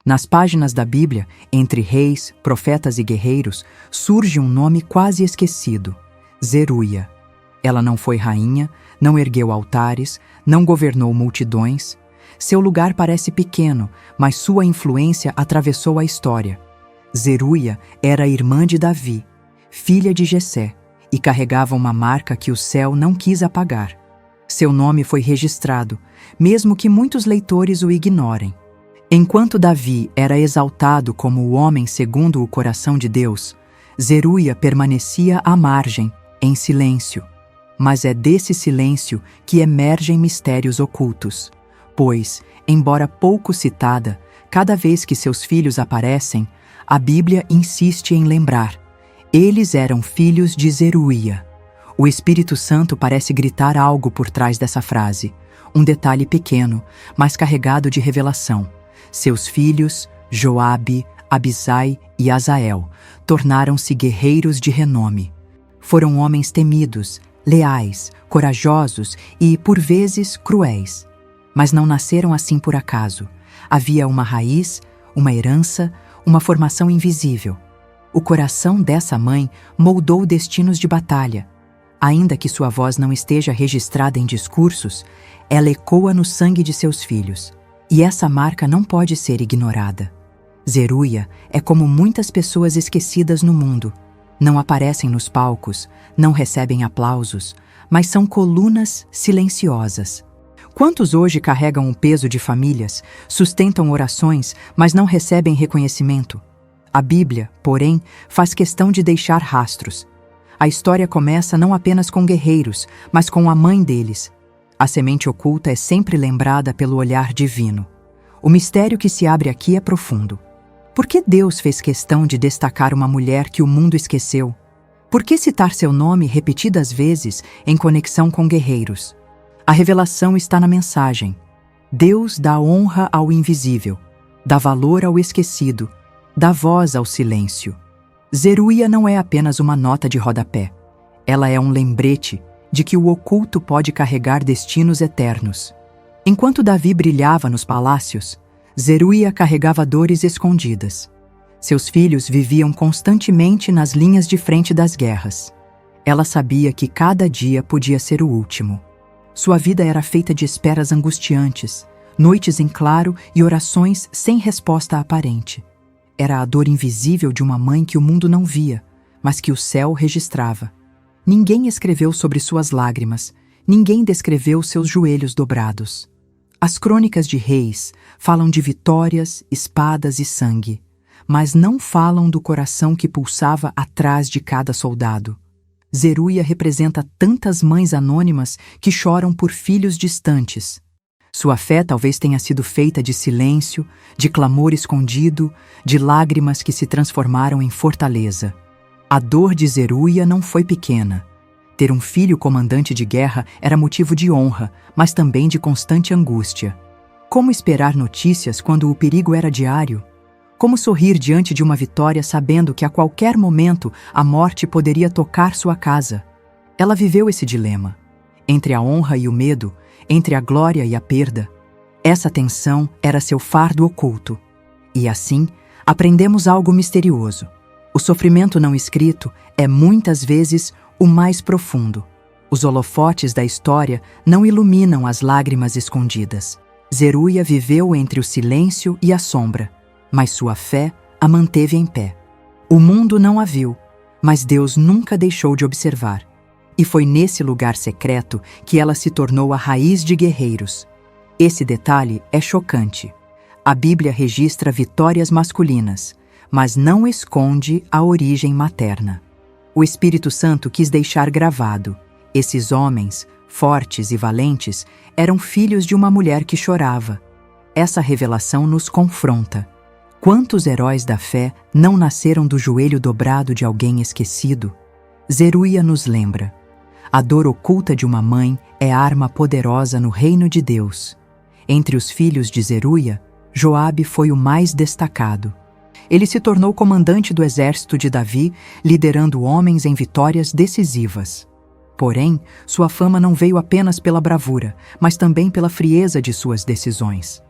Nas páginas da Bíblia, entre reis, profetas e guerreiros, surge um nome quase esquecido: Zeruia. Ela não foi rainha, não ergueu altares, não governou multidões. Seu lugar parece pequeno, mas sua influência atravessou a história. Zeruia era irmã de Davi, filha de Jessé, e carregava uma marca que o céu não quis apagar. Seu nome foi registrado, mesmo que muitos leitores o ignorem. Enquanto Davi era exaltado como o homem segundo o coração de Deus, Zeruia permanecia à margem, em silêncio. Mas é desse silêncio que emergem mistérios ocultos. Pois, embora pouco citada, cada vez que seus filhos aparecem, a Bíblia insiste em lembrar: eles eram filhos de Zeruia. O Espírito Santo parece gritar algo por trás dessa frase, um detalhe pequeno, mas carregado de revelação. Seus filhos, Joabe, Abisai e Azael, tornaram-se guerreiros de renome. Foram homens temidos, leais, corajosos e, por vezes, cruéis. Mas não nasceram assim por acaso. Havia uma raiz, uma herança, uma formação invisível. O coração dessa mãe moldou destinos de batalha. Ainda que sua voz não esteja registrada em discursos, ela ecoa no sangue de seus filhos. E essa marca não pode ser ignorada. Zeruia é como muitas pessoas esquecidas no mundo. Não aparecem nos palcos, não recebem aplausos, mas são colunas silenciosas. Quantos hoje carregam o peso de famílias, sustentam orações, mas não recebem reconhecimento? A Bíblia, porém, faz questão de deixar rastros. A história começa não apenas com guerreiros, mas com a mãe deles. A semente oculta é sempre lembrada pelo olhar divino. O mistério que se abre aqui é profundo. Por que Deus fez questão de destacar uma mulher que o mundo esqueceu? Por que citar seu nome repetidas vezes em conexão com guerreiros? A revelação está na mensagem. Deus dá honra ao invisível, dá valor ao esquecido, dá voz ao silêncio. Zeruia não é apenas uma nota de rodapé. Ela é um lembrete de que o oculto pode carregar destinos eternos. Enquanto Davi brilhava nos palácios, Zeruia carregava dores escondidas. Seus filhos viviam constantemente nas linhas de frente das guerras. Ela sabia que cada dia podia ser o último. Sua vida era feita de esperas angustiantes, noites em claro e orações sem resposta aparente. Era a dor invisível de uma mãe que o mundo não via, mas que o céu registrava. Ninguém escreveu sobre suas lágrimas, ninguém descreveu seus joelhos dobrados. As crônicas de reis falam de vitórias, espadas e sangue, mas não falam do coração que pulsava atrás de cada soldado. Zeruia representa tantas mães anônimas que choram por filhos distantes. Sua fé talvez tenha sido feita de silêncio, de clamor escondido, de lágrimas que se transformaram em fortaleza. A dor de Zeruia não foi pequena. Ter um filho comandante de guerra era motivo de honra, mas também de constante angústia. Como esperar notícias quando o perigo era diário? Como sorrir diante de uma vitória sabendo que a qualquer momento a morte poderia tocar sua casa? Ela viveu esse dilema. Entre a honra e o medo, entre a glória e a perda. Essa tensão era seu fardo oculto. E assim, aprendemos algo misterioso. O sofrimento não escrito é muitas vezes o mais profundo. Os holofotes da história não iluminam as lágrimas escondidas. Zeruia viveu entre o silêncio e a sombra, mas sua fé a manteve em pé. O mundo não a viu, mas Deus nunca deixou de observar. E foi nesse lugar secreto que ela se tornou a raiz de guerreiros. Esse detalhe é chocante. A Bíblia registra vitórias masculinas, mas não esconde a origem materna. O Espírito Santo quis deixar gravado: esses homens, fortes e valentes, eram filhos de uma mulher que chorava. Essa revelação nos confronta. Quantos heróis da fé não nasceram do joelho dobrado de alguém esquecido? Zeruia nos lembra: a dor oculta de uma mãe é arma poderosa no reino de Deus. Entre os filhos de Zeruia, Joabe foi o mais destacado. Ele se tornou comandante do exército de Davi, liderando homens em vitórias decisivas. Porém, sua fama não veio apenas pela bravura, mas também pela frieza de suas decisões.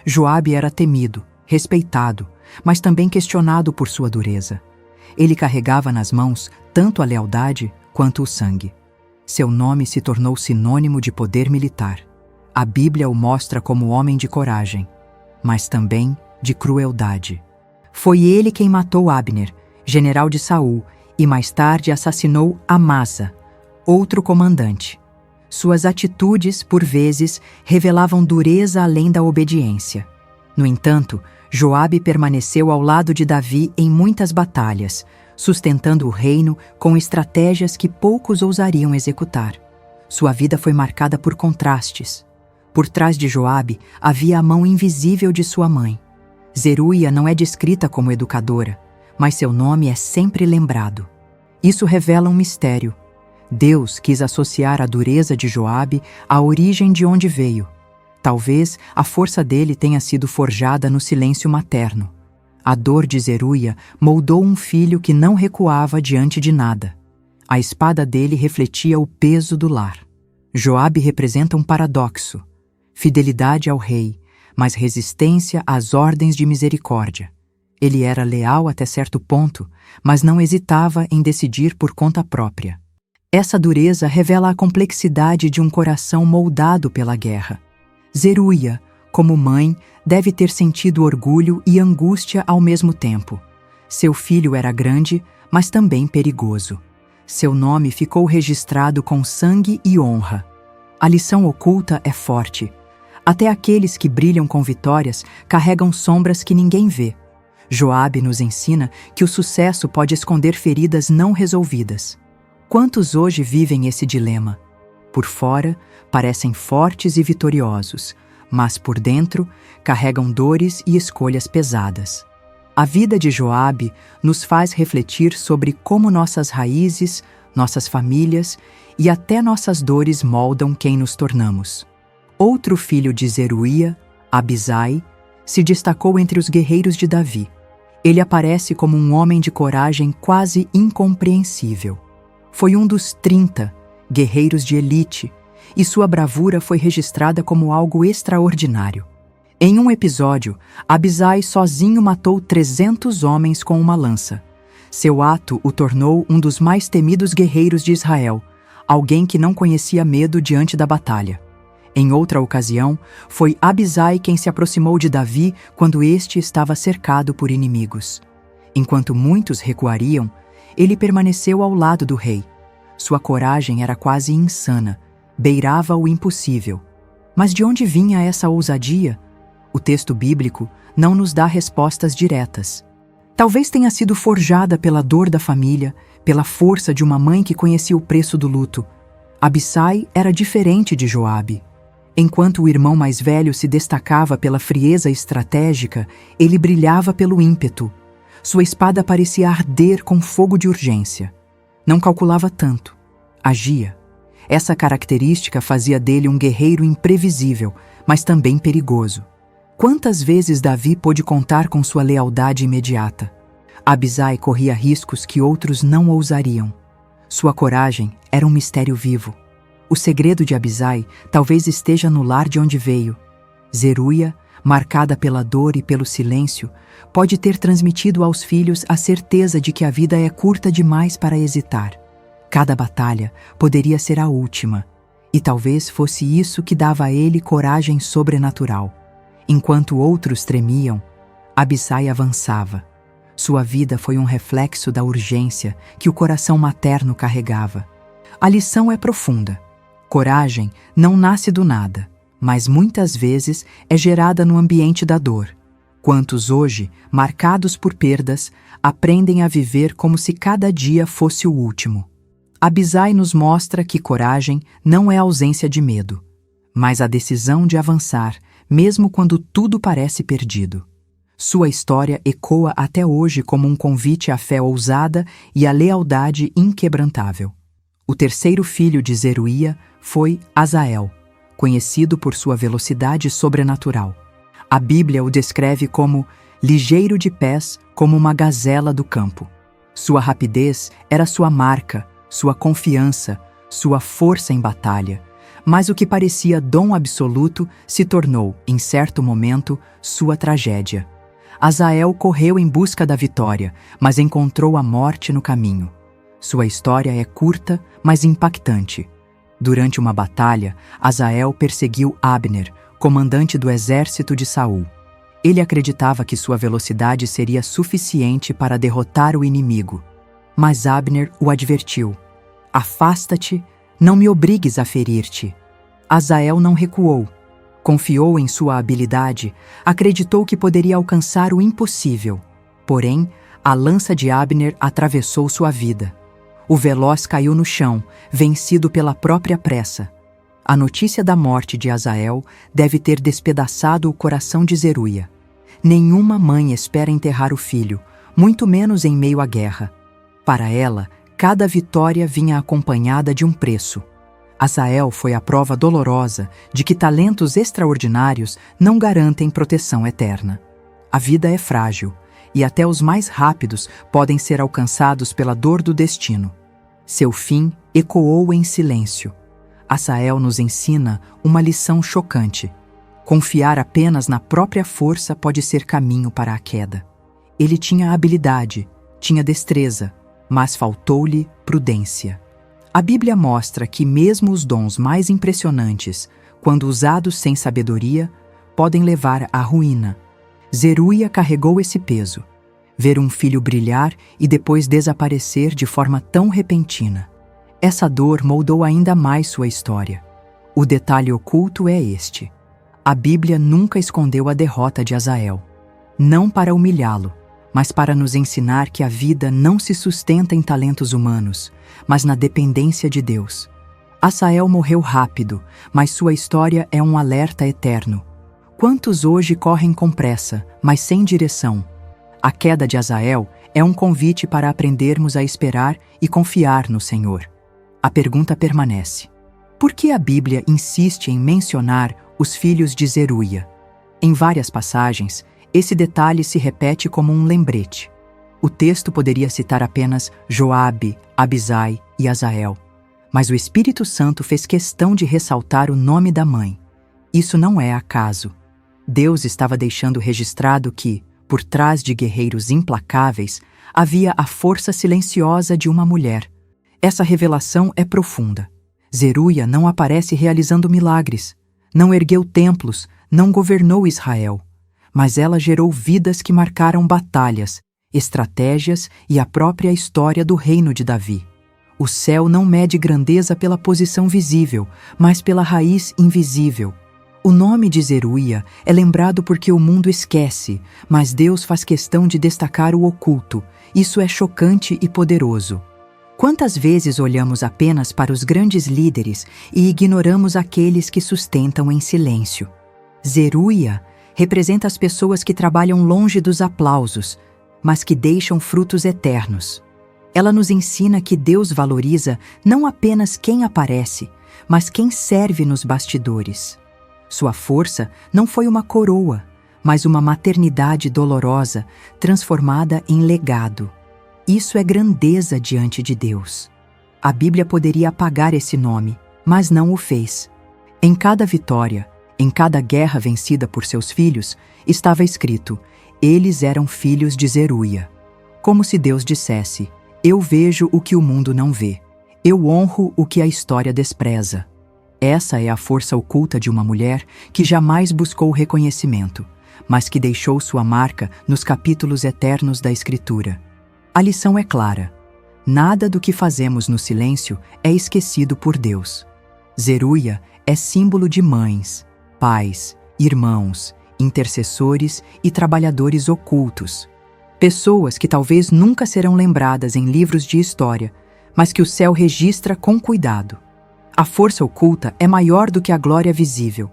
Joabe era temido, respeitado, mas também questionado por sua dureza. Ele carregava nas mãos tanto a lealdade quanto o sangue. Seu nome se tornou sinônimo de poder militar. A Bíblia o mostra como homem de coragem, mas também de crueldade. Foi ele quem matou Abner, general de Saul, e mais tarde assassinou Amasa, outro comandante. Suas atitudes, por vezes, revelavam dureza além da obediência. No entanto, Joabe permaneceu ao lado de Davi em muitas batalhas, sustentando o reino com estratégias que poucos ousariam executar. Sua vida foi marcada por contrastes. Por trás de Joabe havia a mão invisível de sua mãe. Zeruia não é descrita como educadora, mas seu nome é sempre lembrado. Isso revela um mistério. Deus quis associar a dureza de Joabe à origem de onde veio. Talvez a força dele tenha sido forjada no silêncio materno. A dor de Zeruia moldou um filho que não recuava diante de nada. A espada dele refletia o peso do lar. Joabe representa um paradoxo: fidelidade ao rei, mas resistência às ordens de misericórdia. Ele era leal até certo ponto, mas não hesitava em decidir por conta própria. Essa dureza revela a complexidade de um coração moldado pela guerra. Zeruia, como mãe, deve ter sentido orgulho e angústia ao mesmo tempo. Seu filho era grande, mas também perigoso. Seu nome ficou registrado com sangue e honra. A lição oculta é forte. Até aqueles que brilham com vitórias carregam sombras que ninguém vê. Joabe nos ensina que o sucesso pode esconder feridas não resolvidas. Quantos hoje vivem esse dilema? Por fora, parecem fortes e vitoriosos, mas por dentro, carregam dores e escolhas pesadas. A vida de Joabe nos faz refletir sobre como nossas raízes, nossas famílias e até nossas dores moldam quem nos tornamos. Outro filho de Zeruia, Abisai, se destacou entre os guerreiros de Davi. Ele aparece como um homem de coragem quase incompreensível. Foi um dos 30 guerreiros de elite, e sua bravura foi registrada como algo extraordinário. Em um episódio, Abisai sozinho matou 300 homens com uma lança. Seu ato o tornou um dos mais temidos guerreiros de Israel, alguém que não conhecia medo diante da batalha. Em outra ocasião, foi Abisai quem se aproximou de Davi quando este estava cercado por inimigos. Enquanto muitos recuariam, ele permaneceu ao lado do rei. Sua coragem era quase insana, beirava o impossível. Mas de onde vinha essa ousadia? O texto bíblico não nos dá respostas diretas. Talvez tenha sido forjada pela dor da família, pela força de uma mãe que conhecia o preço do luto. Abisai era diferente de Joabe. Enquanto o irmão mais velho se destacava pela frieza estratégica, ele brilhava pelo ímpeto. Sua espada parecia arder com fogo de urgência. Não calculava tanto, agia. Essa característica fazia dele um guerreiro imprevisível, mas também perigoso. Quantas vezes Davi pôde contar com sua lealdade imediata? Abisai corria riscos que outros não ousariam. Sua coragem era um mistério vivo. O segredo de Abisai talvez esteja no lar de onde veio. Zeruia, marcada pela dor e pelo silêncio, pode ter transmitido aos filhos a certeza de que a vida é curta demais para hesitar. Cada batalha poderia ser a última, e talvez fosse isso que dava a ele coragem sobrenatural. Enquanto outros tremiam, Abisai avançava. Sua vida foi um reflexo da urgência que o coração materno carregava. A lição é profunda. Coragem não nasce do nada, mas muitas vezes é gerada no ambiente da dor. Quantos hoje, marcados por perdas, aprendem a viver como se cada dia fosse o último? Abisai nos mostra que coragem não é ausência de medo, mas a decisão de avançar, mesmo quando tudo parece perdido. Sua história ecoa até hoje como um convite à fé ousada e à lealdade inquebrantável. O terceiro filho de Zeruia foi Azael, conhecido por sua velocidade sobrenatural. A Bíblia o descreve como ligeiro de pés, como uma gazela do campo. Sua rapidez era sua marca, sua confiança, sua força em batalha. Mas o que parecia dom absoluto se tornou, em certo momento, sua tragédia. Azael correu em busca da vitória, mas encontrou a morte no caminho. Sua história é curta, mas impactante. Durante uma batalha, Azael perseguiu Abner, comandante do exército de Saul. Ele acreditava que sua velocidade seria suficiente para derrotar o inimigo. Mas Abner o advertiu: "Afasta-te, não me obrigues a ferir-te." Azael não recuou. Confiou em sua habilidade, acreditou que poderia alcançar o impossível. Porém, a lança de Abner atravessou sua vida. O veloz caiu no chão, vencido pela própria pressa. A notícia da morte de Azael deve ter despedaçado o coração de Zeruia. Nenhuma mãe espera enterrar o filho, muito menos em meio à guerra. Para ela, cada vitória vinha acompanhada de um preço. Azael foi a prova dolorosa de que talentos extraordinários não garantem proteção eterna. A vida é frágil, e até os mais rápidos podem ser alcançados pela dor do destino. Seu fim ecoou em silêncio. Azael nos ensina uma lição chocante. Confiar apenas na própria força pode ser caminho para a queda. Ele tinha habilidade, tinha destreza, mas faltou-lhe prudência. A Bíblia mostra que mesmo os dons mais impressionantes, quando usados sem sabedoria, podem levar à ruína. Zeruia carregou esse peso. Ver um filho brilhar e depois desaparecer de forma tão repentina. Essa dor moldou ainda mais sua história. O detalhe oculto é este: a Bíblia nunca escondeu a derrota de Azael. Não para humilhá-lo, mas para nos ensinar que a vida não se sustenta em talentos humanos, mas na dependência de Deus. Azael morreu rápido, mas sua história é um alerta eterno. Quantos hoje correm com pressa, mas sem direção? A queda de Azael é um convite para aprendermos a esperar e confiar no Senhor. A pergunta permanece: por que a Bíblia insiste em mencionar os filhos de Zeruia? Em várias passagens, esse detalhe se repete como um lembrete. O texto poderia citar apenas Joabe, Abisai e Azael, mas o Espírito Santo fez questão de ressaltar o nome da mãe. Isso não é acaso. Deus estava deixando registrado que, por trás de guerreiros implacáveis, havia a força silenciosa de uma mulher. Essa revelação é profunda. Zeruia não aparece realizando milagres, não ergueu templos, não governou Israel, mas ela gerou vidas que marcaram batalhas, estratégias e a própria história do reino de Davi. O céu não mede grandeza pela posição visível, mas pela raiz invisível. O nome de Zeruia é lembrado porque o mundo esquece, mas Deus faz questão de destacar o oculto. Isso é chocante e poderoso. Quantas vezes olhamos apenas para os grandes líderes e ignoramos aqueles que sustentam em silêncio? Zeruia representa as pessoas que trabalham longe dos aplausos, mas que deixam frutos eternos. Ela nos ensina que Deus valoriza não apenas quem aparece, mas quem serve nos bastidores. Sua força não foi uma coroa, mas uma maternidade dolorosa transformada em legado. Isso é grandeza diante de Deus. A Bíblia poderia apagar esse nome, mas não o fez. Em cada vitória, em cada guerra vencida por seus filhos, estava escrito: eles eram filhos de Zeruia. Como se Deus dissesse: eu vejo o que o mundo não vê. Eu honro o que a história despreza. Essa é a força oculta de uma mulher que jamais buscou reconhecimento, mas que deixou sua marca nos capítulos eternos da Escritura. A lição é clara: nada do que fazemos no silêncio é esquecido por Deus. Zeruia é símbolo de mães, pais, irmãos, intercessores e trabalhadores ocultos. Pessoas que talvez nunca serão lembradas em livros de história, mas que o céu registra com cuidado. A força oculta é maior do que a glória visível.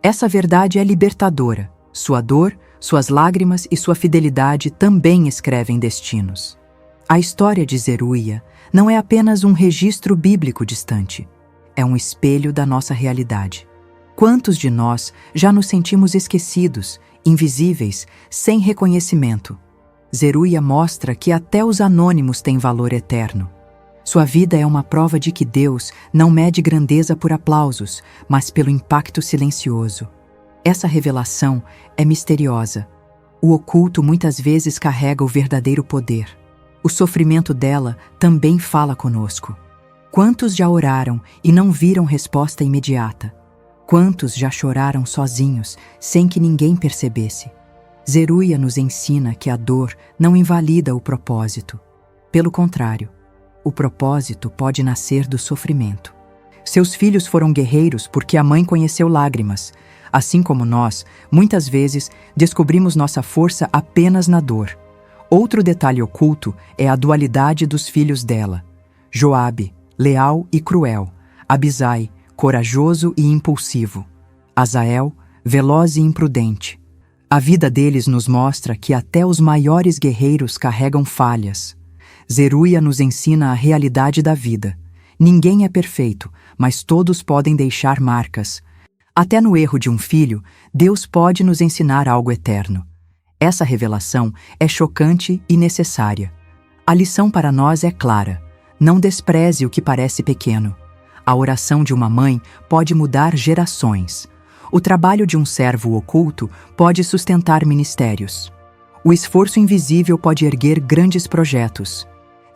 Essa verdade é libertadora. Sua dor, suas lágrimas e sua fidelidade também escrevem destinos. A história de Zeruia não é apenas um registro bíblico distante. É um espelho da nossa realidade. Quantos de nós já nos sentimos esquecidos, invisíveis, sem reconhecimento? Zeruia mostra que até os anônimos têm valor eterno. Sua vida é uma prova de que Deus não mede grandeza por aplausos, mas pelo impacto silencioso. Essa revelação é misteriosa. O oculto muitas vezes carrega o verdadeiro poder. O sofrimento dela também fala conosco. Quantos já oraram e não viram resposta imediata? Quantos já choraram sozinhos, sem que ninguém percebesse? Zeruia nos ensina que a dor não invalida o propósito. Pelo contrário, o propósito pode nascer do sofrimento. Seus filhos foram guerreiros porque a mãe conheceu lágrimas. Assim como nós, muitas vezes, descobrimos nossa força apenas na dor. Outro detalhe oculto é a dualidade dos filhos dela. Joabe, leal e cruel. Abisai, corajoso e impulsivo. Azael, veloz e imprudente. A vida deles nos mostra que até os maiores guerreiros carregam falhas. Zeruia nos ensina a realidade da vida. Ninguém é perfeito, mas todos podem deixar marcas. Até no erro de um filho, Deus pode nos ensinar algo eterno. Essa revelação é chocante e necessária. A lição para nós é clara. Não despreze o que parece pequeno. A oração de uma mãe pode mudar gerações. O trabalho de um servo oculto pode sustentar ministérios. O esforço invisível pode erguer grandes projetos.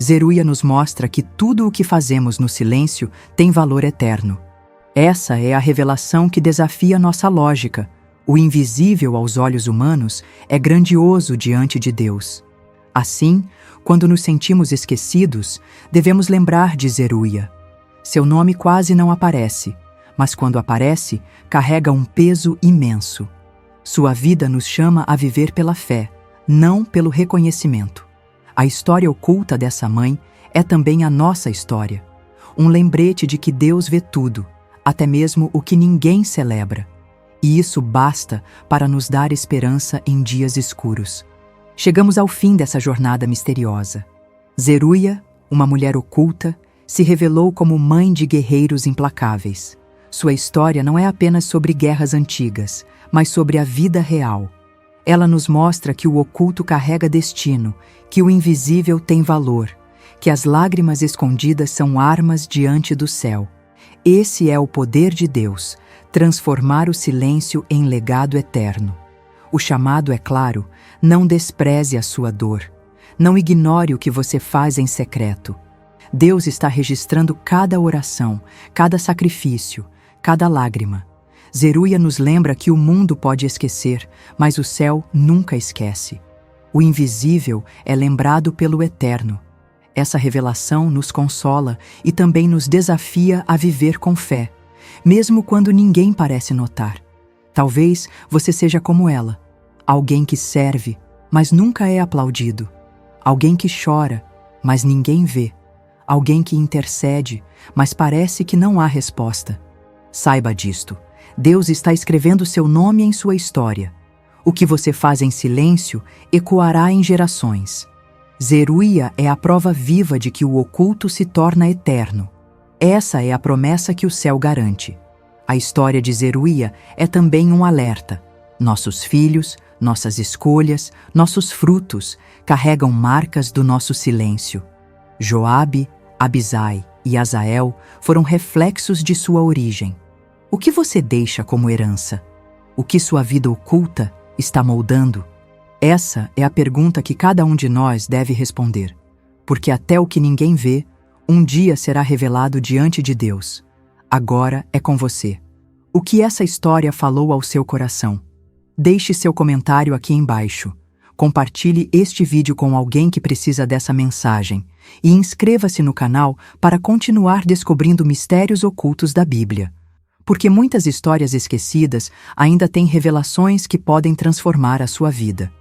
Zeruia nos mostra que tudo o que fazemos no silêncio tem valor eterno. Essa é a revelação que desafia nossa lógica. O invisível aos olhos humanos é grandioso diante de Deus. Assim, quando nos sentimos esquecidos, devemos lembrar de Zeruia. Seu nome quase não aparece, mas quando aparece, carrega um peso imenso. Sua vida nos chama a viver pela fé, não pelo reconhecimento. A história oculta dessa mãe é também a nossa história. Um lembrete de que Deus vê tudo, até mesmo o que ninguém celebra. E isso basta para nos dar esperança em dias escuros. Chegamos ao fim dessa jornada misteriosa. Zeruia, uma mulher oculta, se revelou como mãe de guerreiros implacáveis. Sua história não é apenas sobre guerras antigas, mas sobre a vida real. Ela nos mostra que o oculto carrega destino, que o invisível tem valor, que as lágrimas escondidas são armas diante do céu. Esse é o poder de Deus, transformar o silêncio em legado eterno. O chamado é claro: não despreze a sua dor. Não ignore o que você faz em secreto. Deus está registrando cada oração, cada sacrifício, cada lágrima. Zeruia nos lembra que o mundo pode esquecer, mas o céu nunca esquece. O invisível é lembrado pelo eterno. Essa revelação nos consola e também nos desafia a viver com fé, mesmo quando ninguém parece notar. Talvez você seja como ela, alguém que serve, mas nunca é aplaudido. Alguém que chora, mas ninguém vê. Alguém que intercede, mas parece que não há resposta. Saiba disto. Deus está escrevendo seu nome em sua história. O que você faz em silêncio ecoará em gerações. Zeruia é a prova viva de que o oculto se torna eterno. Essa é a promessa que o céu garante. A história de Zeruia é também um alerta. Nossos filhos, nossas escolhas, nossos frutos carregam marcas do nosso silêncio. Joabe, Abisai e Azael foram reflexos de sua origem. O que você deixa como herança? O que sua vida oculta está moldando? Essa é a pergunta que cada um de nós deve responder, porque até o que ninguém vê, um dia será revelado diante de Deus. Agora é com você. O que essa história falou ao seu coração? Deixe seu comentário aqui embaixo. Compartilhe este vídeo com alguém que precisa dessa mensagem e inscreva-se no canal para continuar descobrindo mistérios ocultos da Bíblia. Porque muitas histórias esquecidas ainda têm revelações que podem transformar a sua vida.